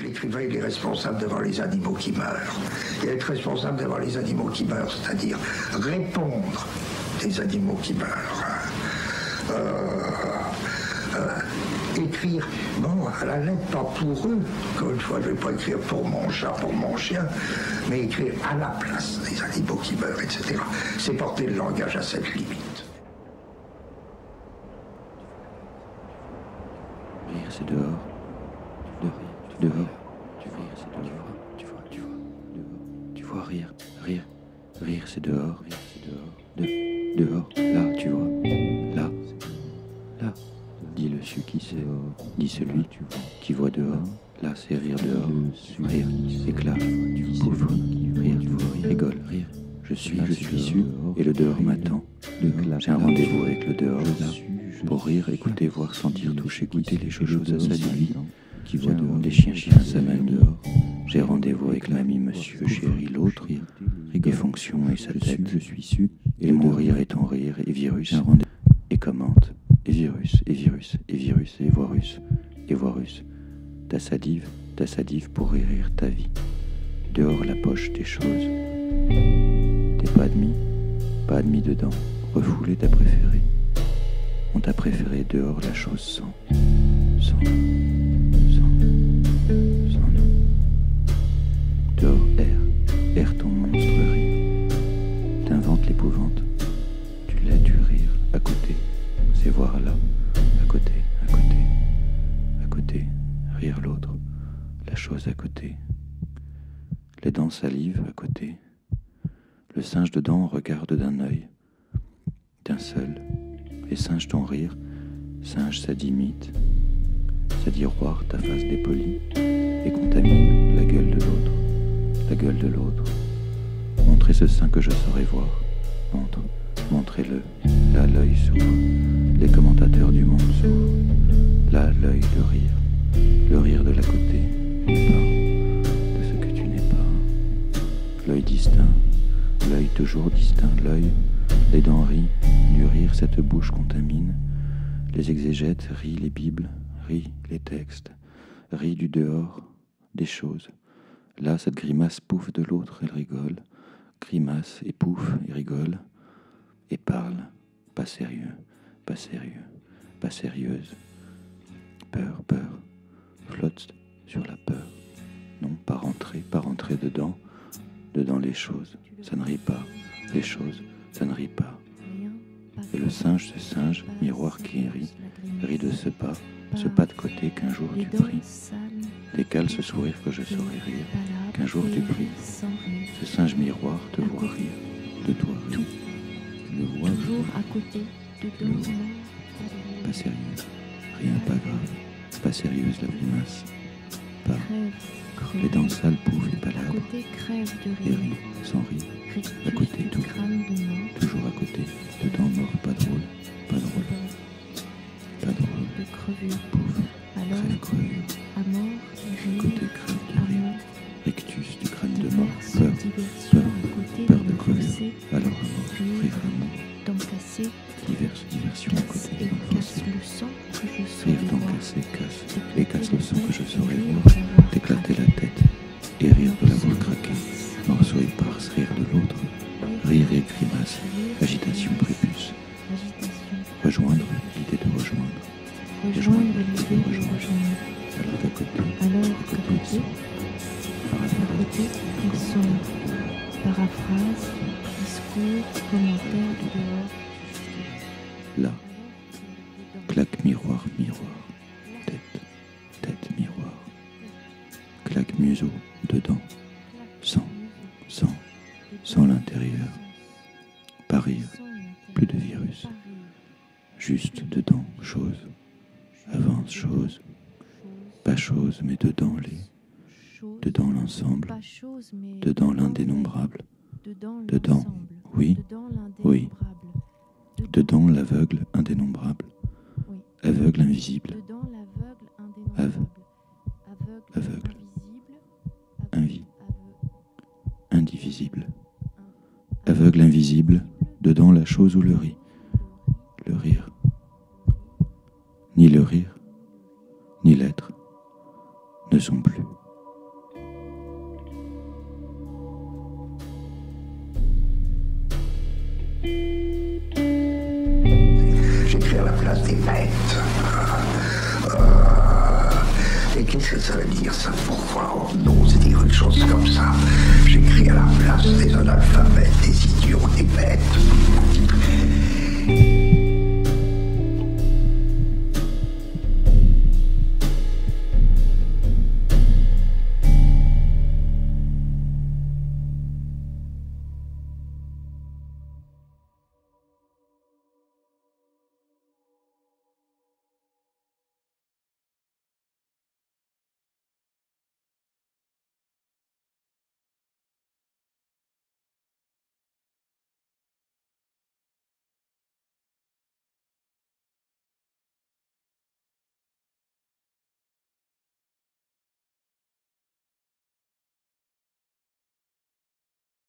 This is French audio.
L'écrivain, il est responsable devant les animaux qui meurent. Et être responsable devant les animaux qui meurent, c'est-à-dire répondre des animaux qui meurent. Écrire, bon, à la lettre, pas pour eux, comme une fois, je ne vais pas écrire pour mon chat, pour mon chien, mais écrire à la place des animaux qui meurent, etc. C'est porter le langage à cette limite. Rire, c'est dehors. Dehors. Tu vois, c'est dehors. Tu vois, rire. Rire, c'est dehors. Dehors. Là, tu vois. Là. Dit le cieux qui sait. Dit celui qui voit dehors. Là, c'est rire dehors. Rire, éclat, pouf. Rire, rigole, rire. Je suis su, et le dehors m'attend. J'ai un rendez-vous avec le dehors, là. Pour rire, écouter, voir, sentir, toucher, goûter les choses à sa vie. Qui voit dehors les chiens, sa mamie dehors. J'ai rendez-vous avec mamie, monsieur, chéri, l'autre. Et fonction et sa tête, je suis su. Et mon rire est en rire, et virus. Et commente. Et virus. Et voirus. Ta salive pour rire ta vie. Dehors la poche des choses. T'es pas admis dedans. Refoulé ta préférée. On t'a préféré dehors la chose sans nom. Dehors air ton monstre rire. T'inventes l'épouvante. Tu l'as du rire à côté. C'est voir là, à côté, rire l'autre, la chose à côté, les dents salive à côté, le singe dedans regarde d'un œil, d'un seul, les singes ton rire, singe ça dit mythe, ça dit roire ta face dépolie, et contamine la gueule de l'autre, montrez ce sein que je saurais voir, montrez-le, là l'œil s'ouvre, les commentateurs du monde s'ouvrent, là l'œil le rire de la côté, de ce que tu n'es pas, l'œil distinct, l'œil toujours distinct, l'œil, les dents rient, du rire cette bouche contamine, les exégètes rient les bibles, rient les textes, rient du dehors, des choses, là cette grimace pouffe de l'autre, elle rigole, grimace et pouffe et rigole, et parle, pas sérieuse, peur, flotte sur la peur, non, pas rentrer dedans les choses, ça ne rit pas, les choses, ça ne rit pas, et le singe, ce singe, miroir qui rit de ce pas de côté qu'un jour tu pries, décale ce sourire que je saurais rire, qu'un jour tu pries, ce singe miroir te voit rire, de toi rire. Le vois toujours à côté de deux pas sérieuse, rien pas grave, pas sérieuse la grimace, pas crève, les dents sales poufs et à palabres, côté crève de et rire, rit, sans rire, à côté de tout, crâne de mort, toujours à côté, dedans mort, pas drôle, de crevure, pouf, alors crève, à mort, rire, côté crève de rire, amour, rictus du crâne de mort, diverses diversions à côté peur de de crevure, fossé, alors à mort, rire amour, dents cassées, diverses diversions à casse côté et d'un casse fossé, le sang que je rire saurais dents voir, cassées, casse le sang que je saurais rire voir, d'avoir t'éclater craqué. la tête, et rire de l'avoir craqué, morceau éparse, rire de l'autre, rire et grimace, agitation prépuce, rejoindre l'idée de rejoindre, rejoindre l'idée de rejoindre, alors qu'à côté, à côté, ils sont paraphrase, discours, commentaires du dehors, là, claque miroir, tête miroir, claque museau, dedans, sans l'intérieur, pas rire, plus de virus, juste dedans, chose, avance, chose, pas chose, mais dedans l'ensemble, dedans l'indénombrable, dedans, oui, dedans l'aveugle indénombrable, aveugle invisible, aveugle, indivisible, aveugle invisible, dedans la chose ou le rire, ni le rire, ni l'être ne sont plus. place des bêtes. Et qu'est-ce que ça veut dire ça? Pourquoi on ose dire une chose comme ça? J'écris à la place des analphabètes, des idiots, des bêtes.